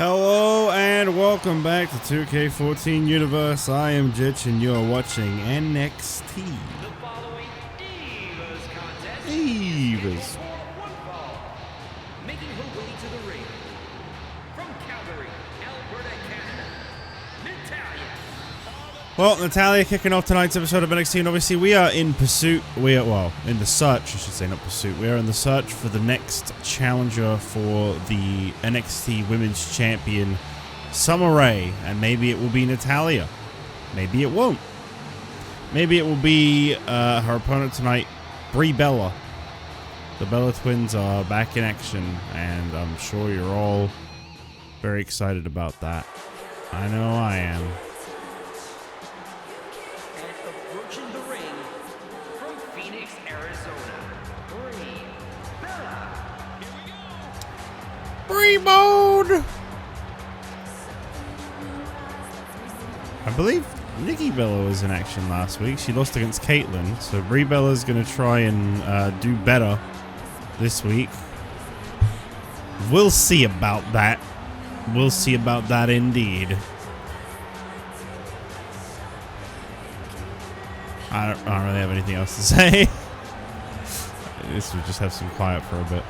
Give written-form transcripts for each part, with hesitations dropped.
Hello and welcome back to 2K14 Universe. I am Jitch and you're watching NXT. The following Divas contest Divas. is for one fall. Making her way to the ring. From Calgary, Alberta, Canada, Natalya. Well, Natalya kicking off tonight's episode of NXT, and obviously we are in pursuit, in the search, I should say, not pursuit. We are in the search for the next challenger for the NXT Women's Champion, Summer Rae, and maybe it will be Natalya. Maybe it won't. Maybe it will be her opponent tonight, Brie Bella. The Bella twins are back in action, and I'm sure you're all very excited about that. I know I am. Approaching the ring from Phoenix, Arizona, Brie Bella. Here we go. Brie mode! I believe Nikki Bella was in action last week. She lost against Caitlyn, so Brie Bella's going to try and do better this week. We'll see about that. We'll see about that indeed. I don't really have anything else to say. This would just have some quiet for a bit.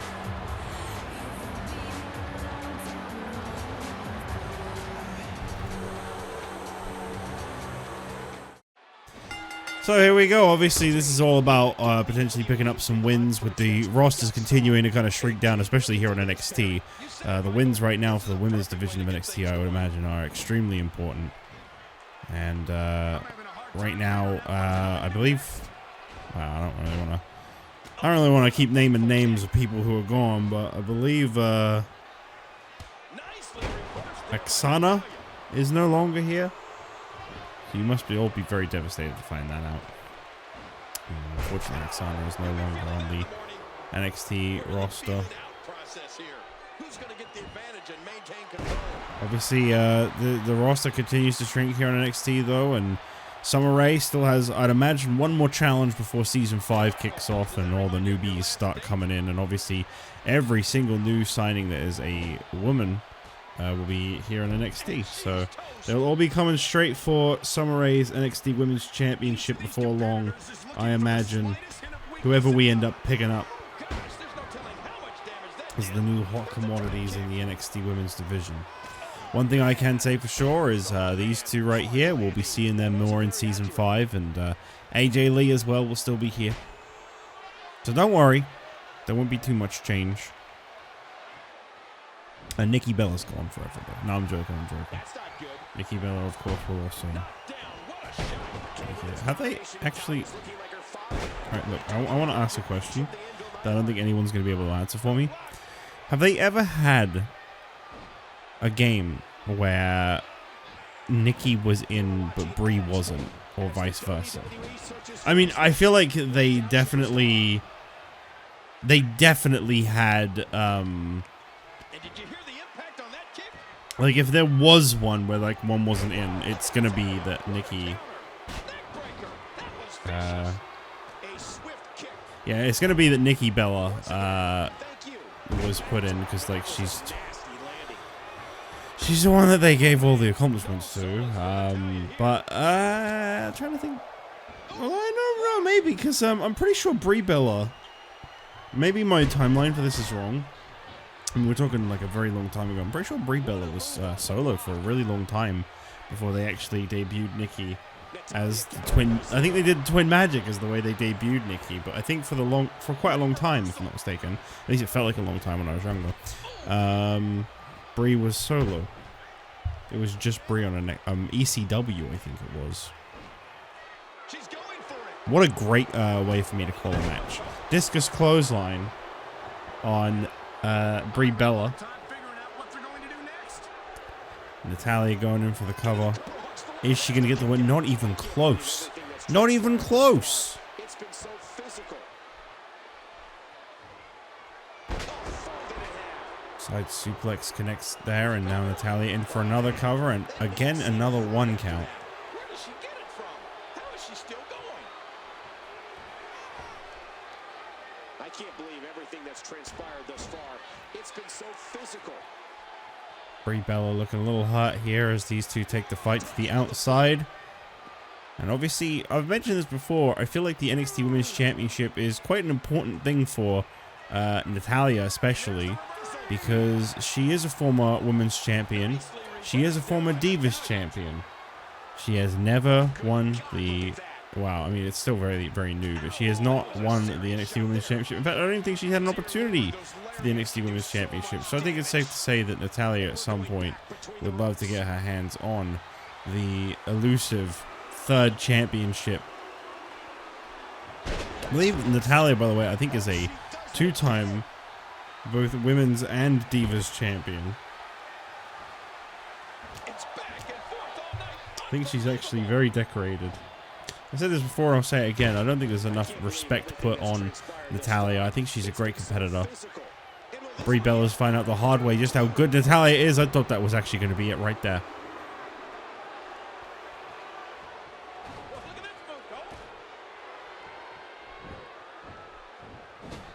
So here we go. Obviously, this is all about potentially picking up some wins with the rosters continuing to kind of shrink down, especially here on NXT. The wins right now for the women's division of NXT, I would imagine, are extremely important. And right now, I believe, I don't really want to keep naming names of people who are gone, but I believe Aksana is no longer here. So you must all be very devastated to find that out. Unfortunately, Aksana is no longer on the NXT roster. Obviously, the roster continues to shrink here on NXT, though, and Summer Rae still has, I'd imagine, one more challenge before Season 5 kicks off and all the newbies start coming in. And obviously, every single new signing that is a woman will be here on NXT. So they'll all be coming straight for Summer Rae's NXT Women's Championship before long, I imagine. Whoever we end up picking up is the new hot commodities in the NXT Women's division. One thing I can say for sure is these two right here, we'll be seeing them more in Season 5, and AJ Lee as well will still be here. So don't worry, there won't be too much change. And Nikki Bella's gone forever, though. No, I'm joking, Nikki Bella, of course, will also... Have they actually... Alright, look, I want to ask a question that I don't think anyone's going to be able to answer for me. Have they ever had a game where Nikki was in but Brie wasn't, or vice versa? I mean, I feel like they definitely had like, if there was one where like one wasn't in, it's gonna be that Nikki yeah, it's gonna be that Nikki Bella was put in, because like she's the one that they gave all the accomplishments to. But I'm trying to think. Well, I don't know, maybe, because I'm pretty sure Brie Bella. Maybe my timeline for this is wrong. I mean, we're talking like a very long time ago. I'm pretty sure Brie Bella was solo for a really long time before they actually debuted Nikki as the twin. I think they did Twin Magic as the way they debuted Nikki, but I think for quite a long time, if I'm not mistaken. At least it felt like a long time when I was younger. Brie was solo. It was just Brie on a ECW, I think it was. What a great way for me to call a match. Discus clothesline on Brie Bella. Natalya going in for the cover. Is she going to get the win? Not even close. Not even close. Side suplex connects there, and now Natalya in for another cover, and again another 1 count. Where does she get it from? How is she still going? I can't believe everything that's transpired thus far. It's been so physical. Brie Bella looking a little hurt here as these two take the fight to the outside. And obviously, I've mentioned this before, I feel like the NXT Women's Championship is quite an important thing for Natalya especially, because she is a former Women's Champion. She is a former Divas Champion. She has never won the... Wow, I mean, it's still very, very new, but she has not won the NXT Women's Championship. In fact, I don't even think she had an opportunity for the NXT Women's Championship. So I think it's safe to say that Natalya at some point would love to get her hands on the elusive third championship. I believe Natalya, by the way, I think is a two-time both Women's and Divas Champion. I think she's actually very decorated. I said this before, I'll say it again. I don't think there's enough respect put on Natalya. I think she's a great competitor. Brie Bella's find out the hard way just how good Natalya is. I thought that was actually going to be it right there.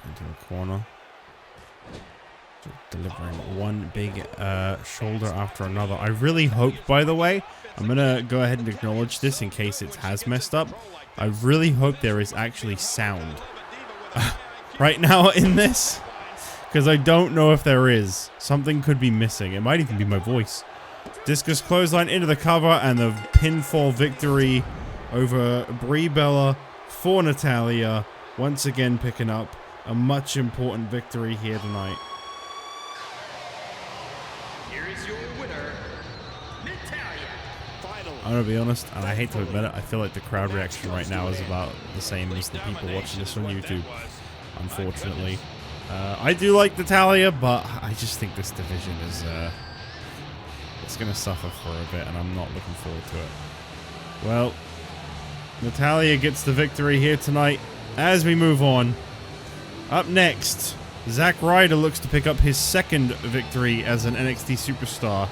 Into the corner. Delivering one big shoulder after another. I really hope, by the way, I'm going to go ahead and acknowledge this in case it has messed up. I really hope there is actually sound right now in this, because I don't know if there is. Something could be missing. It might even be my voice. Discus clothesline into the cover and the pinfall victory over Brie Bella for Natalya. Once again picking up a much important victory here tonight. I'm gonna be honest, and I hate to admit it, I feel like the crowd reaction right now is about the same as the people watching this on YouTube, unfortunately. I do like Natalya, but I just think this division is it's gonna suffer for a bit, and I'm not looking forward to it. Well, Natalya gets the victory here tonight. As we move on, up next, Zack Ryder looks to pick up his second victory as an NXT superstar.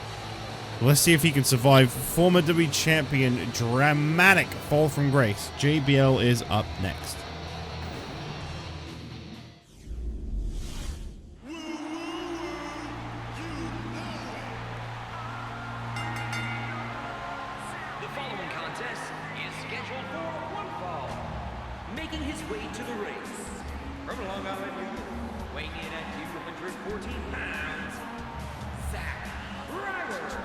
Let's see if he can survive former WWE champion dramatic fall from grace. JBL is up next. The following contest is scheduled for one fall. Making his way to the ring from Long Island, New York, weighing in at 214 pounds, Zack Ryder.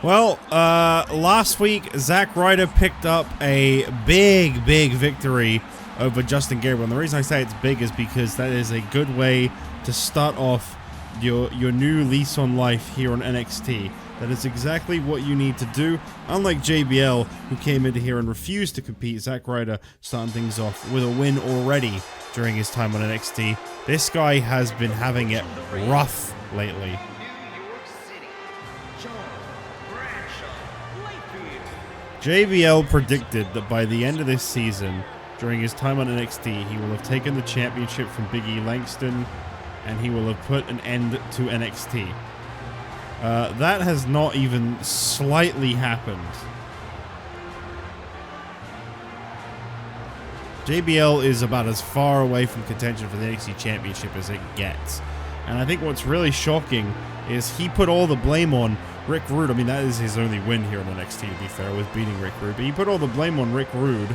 Well, last week, Zack Ryder picked up a big victory over Justin Gabriel. And the reason I say it's big is because that is a good way to start off your new lease on life here on NXT. That is exactly what you need to do. Unlike JBL, who came into here and refused to compete, Zack Ryder starting things off with a win already during his time on NXT. This guy has been having it rough lately. JBL predicted that by the end of this season, during his time on NXT, he will have taken the championship from Big E Langston, and he will have put an end to NXT. That has not even slightly happened. JBL is about as far away from contention for the NXT championship as it gets. And I think what's really shocking is he put all the blame on Rick Rude. I mean, that is his only win here on NXT, to be fair, with beating Rick Rude. But he put all the blame on Rick Rude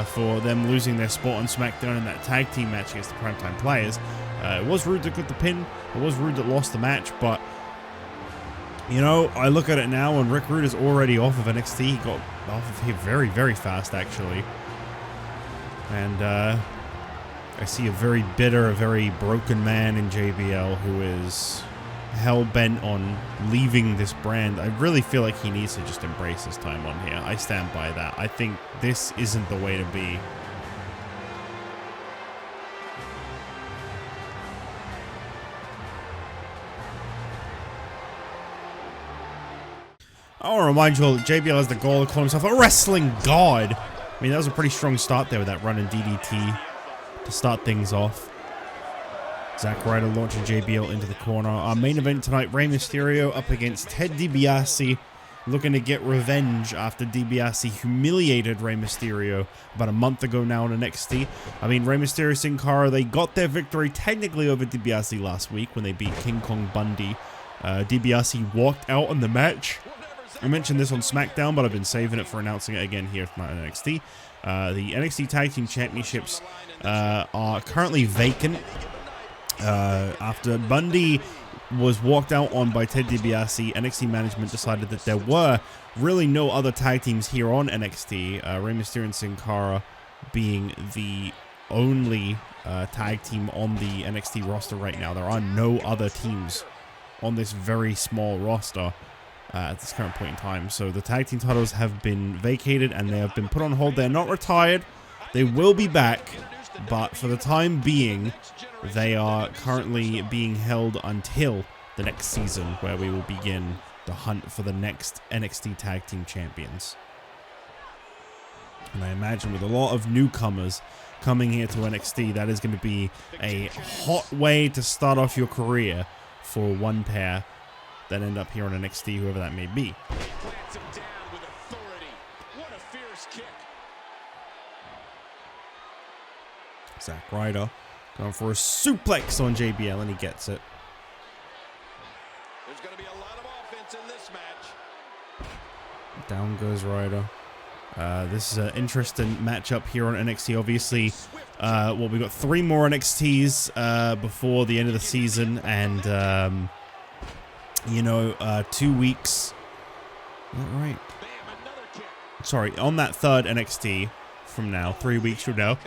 for them losing their spot on SmackDown in that tag team match against the Primetime Players. It was Rude that got the pin. It was Rude that lost the match. But, you know, I look at it now, and Rick Rude is already off of NXT. He got off of here very fast, actually. And I see a very bitter, a very broken man in JBL who is hell-bent on leaving this brand. I really feel like he needs to just embrace his time on here. I stand by that. I think this isn't the way to be. I want to remind you all that JBL has the goal to call himself a wrestling god. I mean, that was a pretty strong start there with that run in DDT to start things off. Zack Ryder launching JBL into the corner. Our main event tonight, Rey Mysterio up against Ted DiBiase, looking to get revenge after DiBiase humiliated Rey Mysterio about a month ago now on NXT. I mean, Rey Mysterio, Sin Cara, they got their victory technically over DiBiase last week when they beat King Kong Bundy. DiBiase walked out on the match. I mentioned this on SmackDown, but I've been saving it for announcing it again here tonight on NXT. The NXT Tag Team Championships are currently vacant after Bundy was walked out on by Ted DiBiase. NXT management decided that there were really no other tag teams here on NXT. Rey Mysterio and Sin Cara being the only tag team on the NXT roster right now. There are no other teams on this very small roster at this current point in time. So the tag team titles have been vacated and they have been put on hold. They're not retired. They will be back, but for the time being, they are currently being held until the next season, where we will begin the hunt for the next NXT Tag Team Champions. And I imagine with a lot of newcomers coming here to NXT, that is going to be a hot way to start off your career for one pair that end up here on NXT, whoever that may be. Plants him down with authority. What a fierce kick. Zack Ryder going for a suplex on JBL, and he gets it. There's going to be a lot of offense in this match. Down goes Ryder. This is an interesting matchup here on NXT. Obviously, well, we've got 3 more NXTs before the end of the season, and you know, 2 weeks. Is that right? Bam, another kick. Sorry, on that 3rd NXT from now, 3 weeks from now,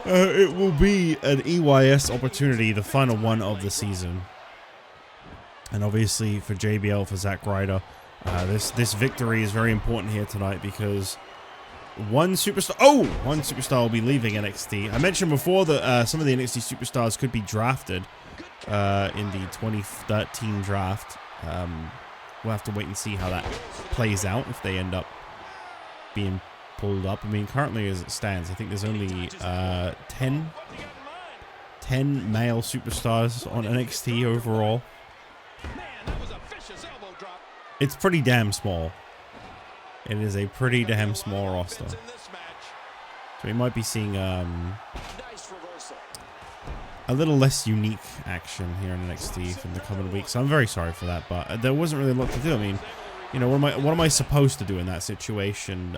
it will be an EYS opportunity, the final one of the season. And obviously for JBL, for Zack Ryder, this victory is very important here tonight because one superstar will be leaving NXT. I mentioned before that some of the NXT superstars could be drafted in the 2013 draft. We'll have to wait and see how that plays out if they end up being pulled up. I mean, currently as it stands, I think there's only 10 male superstars on NXT overall. Man, that was a vicious elbow drop. It's pretty damn small. It is a pretty damn small roster. In this match. So we might be seeing Nice reversal. a little less unique action here in NXT from the coming weeks. I'm very sorry for that, but there wasn't really a lot to do. I mean, you know, what am I supposed to do in that situation?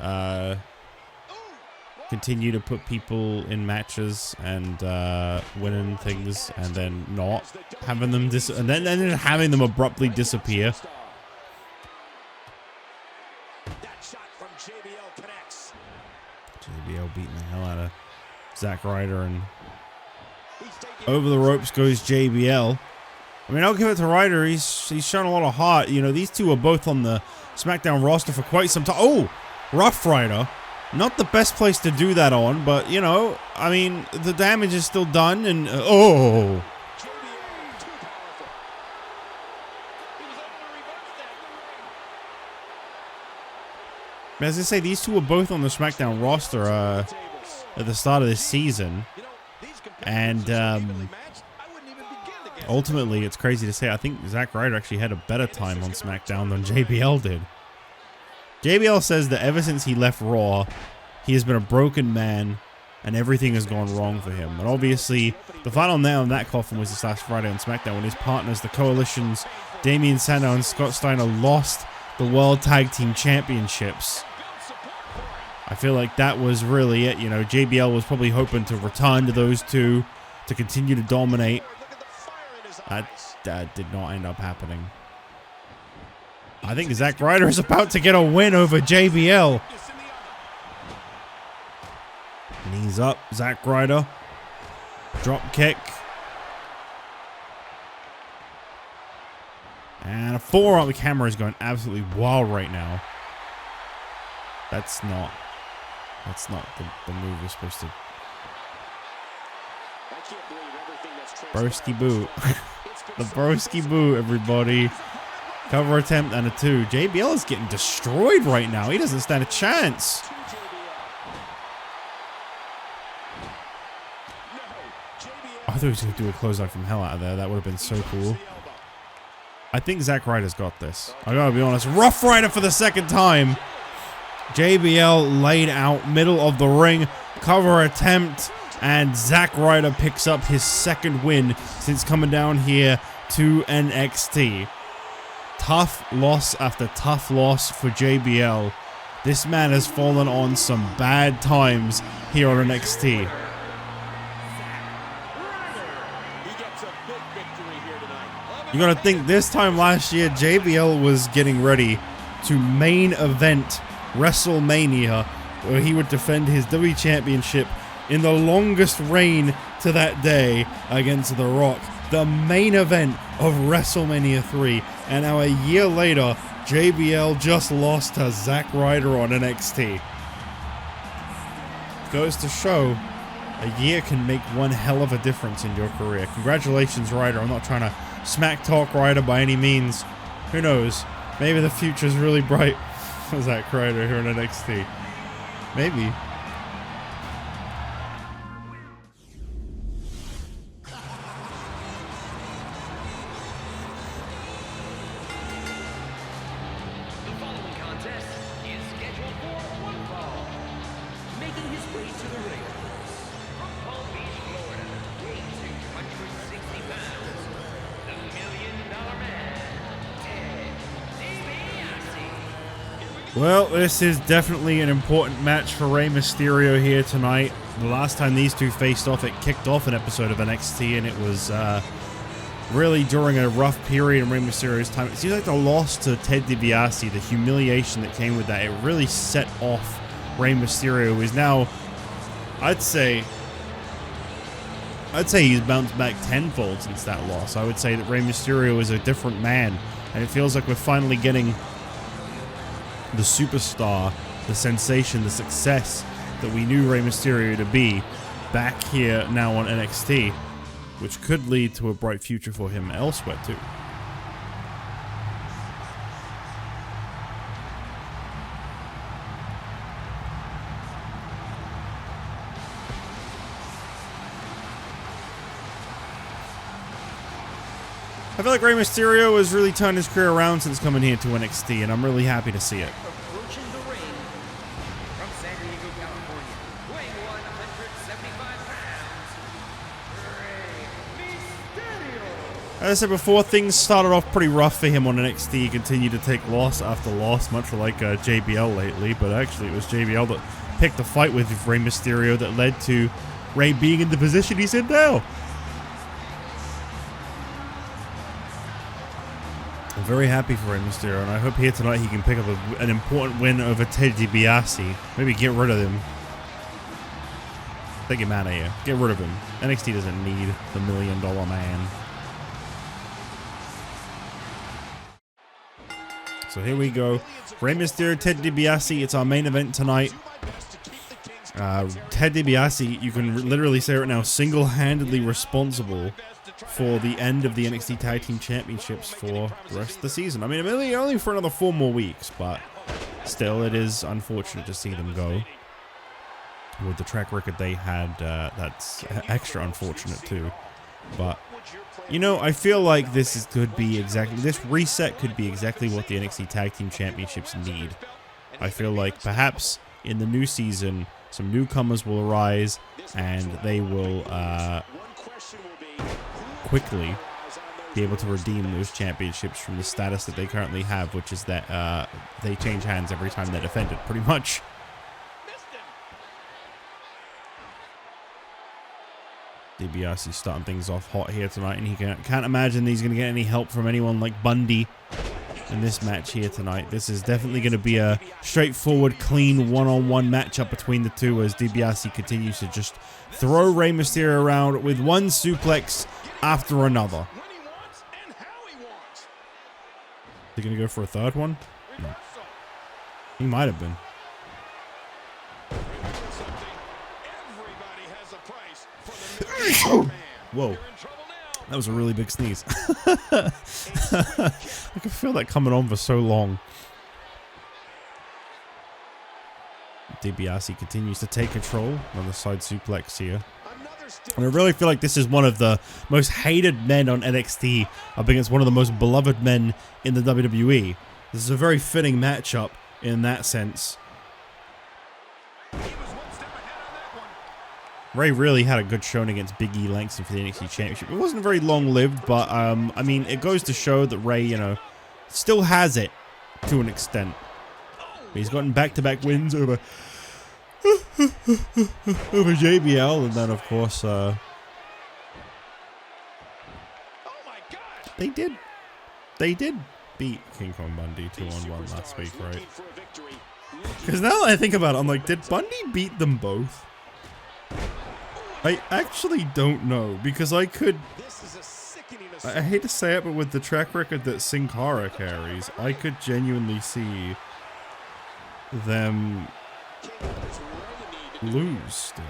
Continue to put people in matches and winning things, and then not having them and then having them abruptly disappear. That shot from JBL connects. JBL beating the hell out of Zack Ryder, and over the ropes goes JBL. I mean, I'll give it to Ryder. He's shown a lot of heart. You know, these two are both on the SmackDown roster for quite some time. Oh, Rough Ryder. Not the best place to do that on, but, you know, I mean, the damage is still done, and, oh. As I say, these two were both on the SmackDown roster at the start of this season, and ultimately, it's crazy to say, I think Zack Ryder actually had a better time on SmackDown than JBL did. JBL says that ever since he left Raw, he has been a broken man and everything has gone wrong for him. And obviously, the final nail in that coffin was this last Friday on SmackDown when his partners, the Coalition's Damian Sandow and Scott Steiner, lost the World Tag Team Championships. I feel like that was really it. You know, JBL was probably hoping to return to those two to continue to dominate. That did not end up happening. I think Zack Ryder is about to get a win over JBL. Knees up, Zack Ryder. Drop kick. And a forearm. The camera is going absolutely wild right now. That's not the move you're supposed to. Broski boot. The broski boot, everybody. Cover attempt and a 2. JBL is getting destroyed right now. He doesn't stand a chance. I thought he was going to do a clothesline from hell out of there. That would have been so cool. I think Zack Ryder's got this. I gotta be honest. Rough Ryder for the second time. JBL laid out middle of the ring. Cover attempt. And Zack Ryder picks up his second win since coming down here to NXT. Tough loss after tough loss for JBL. This man has fallen on some bad times here on NXT. You gotta think, this time last year, JBL was getting ready to main event WrestleMania, where he would defend his WWE Championship in the longest reign to that day against The Rock. The main event of WrestleMania 3. And now a year later, JBL just lost to Zack Ryder on NXT. Goes to show, a year can make one hell of a difference in your career. Congratulations, Ryder. I'm not trying to smack talk Ryder by any means. Who knows? Maybe the future's really bright for Zack Ryder here on NXT. Maybe. Well, this is definitely an important match for Rey Mysterio here tonight. The last time these two faced off, it kicked off an episode of NXT, and it was really during a rough period in Rey Mysterio's time. It seems like the loss to Ted DiBiase, the humiliation that came with that, it really set off Rey Mysterio, who is now, I'd say he's bounced back tenfold since that loss. I would say that Rey Mysterio is a different man, and it feels like we're finally getting the superstar, the sensation, the success that we knew Rey Mysterio to be back here now on NXT, which could lead to a bright future for him elsewhere too. I feel like Rey Mysterio has really turned his career around since coming here to NXT, and I'm really happy to see it. Approaching the ring from San Diego, California, weighing 175 pounds, Rey Mysterio. As I said before, things started off pretty rough for him on NXT. He continued to take loss after loss, much like JBL lately, but actually it was JBL that picked the fight with Rey Mysterio that led to Rey being in the position he's in now. I'm very happy for Rey Mysterio, and I hope here tonight he can pick up an important win over Ted DiBiase. Maybe get rid of him. Take him out of here. Get rid of him. NXT doesn't need the $1 Million Man. So here we go. Rey Mysterio, Ted DiBiase. It's our main event tonight. Ted DiBiase, you can literally say right now, single-handedly responsible for the end of the NXT Tag Team Championships for the rest of the season. I mean, only for another 4 more weeks, but still, it is unfortunate to see them go. With the track record they had, that's extra unfortunate too. But, you know, I feel like this reset could be exactly what the NXT Tag Team Championships need. I feel like perhaps in the new season, some newcomers will arise, and they will quickly be able to redeem those championships from the status that they currently have, which is that they change hands every time they're defended, pretty much. DiBiase starting things off hot here tonight, and he can't imagine he's going to get any help from anyone like Bundy in this match here tonight. This is definitely going to be a straightforward, clean one-on-one matchup between the two, as DiBiase continues to just throw Rey Mysterio around with one suplex after another. Is he going to go for a third one? No. He might have been. Whoa. That was a really big sneeze. I can feel that coming on for so long. DiBiase continues to take control on the side suplex here. And I really feel like this is one of the most hated men on NXT up against one of the most beloved men in the WWE. This is a very fitting matchup in that sense. Ray really had a good showing against Big E Langston for the NXT Championship. It wasn't very long-lived, but, I mean, it goes to show that Ray, you know, still has it to an extent. He's gotten back-to-back wins over over JBL, and then, of course, they did beat King Kong Bundy 2-on-1 last week, right? Because now that I think about it, I'm like, did Bundy beat them both? I actually don't know, because I could... I hate to say it, but with the track record that Sin Cara carries, I could genuinely see them lose still.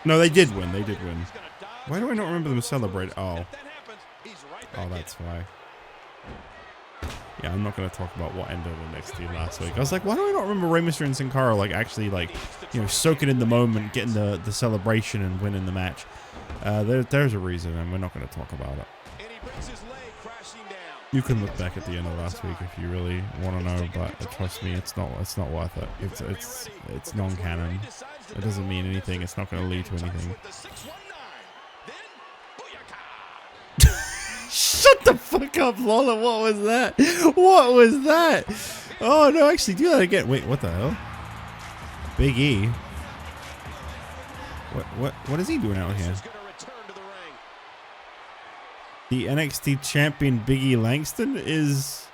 No, they did win. They did win. Why do I not remember them celebrate? Oh. Oh, that's why. Yeah, I'm not going to talk about what ended in NXT last week. I was like, why do I not remember Rey Mysterio and Sin Cara, like, actually, like, you know, soaking in the moment, getting the celebration and winning the match? There's a reason, and we're not going to talk about it. You can look back at the end of last week if you really want to know, but trust me, it's not worth it. It's non-canon. It doesn't mean anything. It's not going to lead to anything. Shut the fuck up, Lola. What was that? What was that? Oh, no, actually, do that again. Wait, what the hell? Big E. What is he doing out here? The NXT champion Big E Langston is...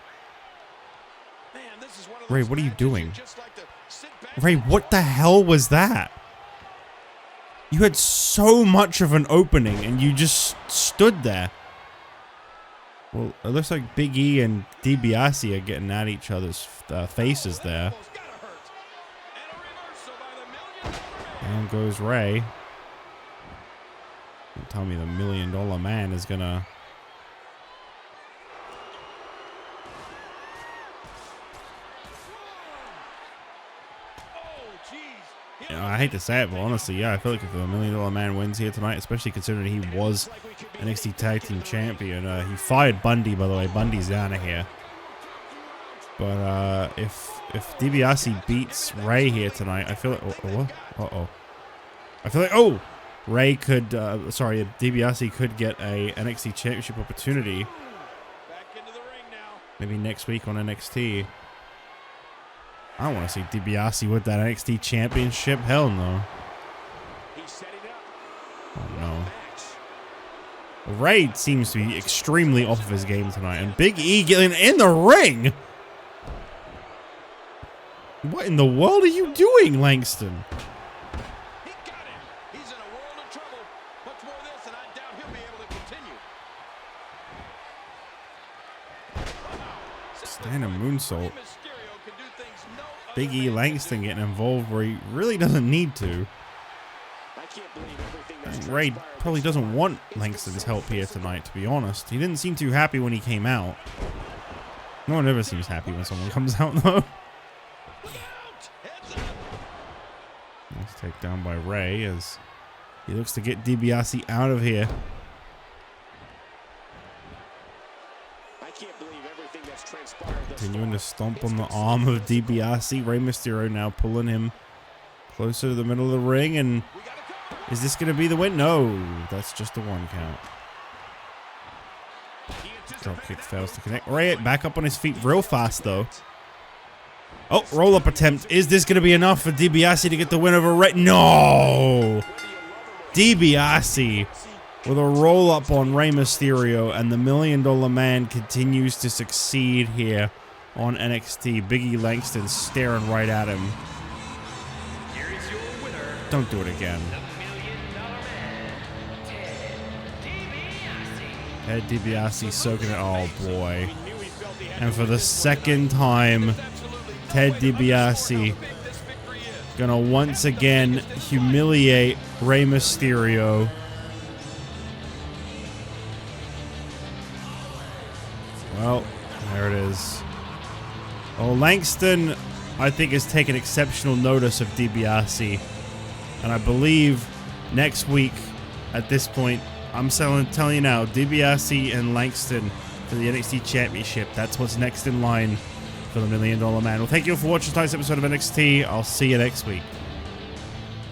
Ray, what are you doing? Ray, what the hell was that? You had so much of an opening and you just stood there. Well, it looks like Big E and DiBiase are getting at each other's faces there. Down goes Ray. Don't tell me the $1 Million Man is gonna... You know, I hate to say it, but honestly, yeah, I feel like if the $1 Million Man wins here tonight, especially considering he was NXT Tag Team Champion, he fired Bundy, by the way. Bundy's out of here. But if DiBiase beats Ray here tonight, I feel like I feel like Ray could DiBiase could get a NXT Championship opportunity. Maybe next week on NXT. I don't want to see DiBiase with that NXT Championship. Hell no. Oh no. Ray seems to be extremely off of his game tonight, and Big E getting in the ring. What in the world are you doing, Langston? He got him. He's in a world of trouble. Much more of this, and I doubt he'll be able to continue. Standing moonsault. Big E Langston getting involved where he really doesn't need to. And Ray probably doesn't want Langston's help here tonight, to be honest. He didn't seem too happy when he came out. No one ever seems happy when someone comes out, though. Nice takedown by Ray as he looks to get DiBiase out of here. Continuing to stomp on the arm of DiBiase. Rey Mysterio now pulling him closer to the middle of the ring. And is this going to be the win? No, that's just a 1 count. Dropkick fails to connect. Ray back up on his feet real fast, though. Oh, roll-up attempt. Is this going to be enough for DiBiase to get the win over Ray? No! DiBiase with a roll-up on Rey Mysterio, and the $1 Million Man continues to succeed here on NXT. Big E Langston staring right at him. Here is your winner. Don't do it again. Ted DiBiase soaking it. Oh, boy. And for the second time, Ted DiBiase gonna once again humiliate Rey Mysterio. Well, there it is. Oh, Langston, I think, has taken exceptional notice of DiBiase. And I believe next week, at this point, I'm telling you now, DiBiase and Langston for the NXT Championship. That's what's next in line for the $1 Million Man. Well, thank you all for watching tonight's episode of NXT. I'll see you next week.